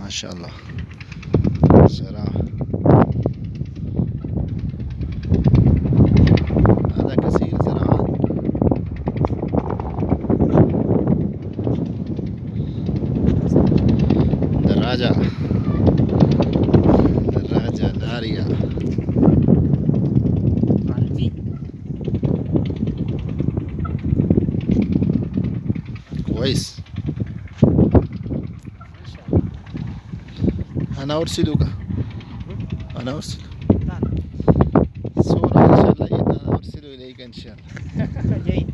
ما شاء الله. سلام. هذا كثير زراعة. دراجة نارية. كويس. أنا أرسلك. أنا أرسل صورة إن شاء الله. أنا أرسل إليك إن شاء الله. جيد.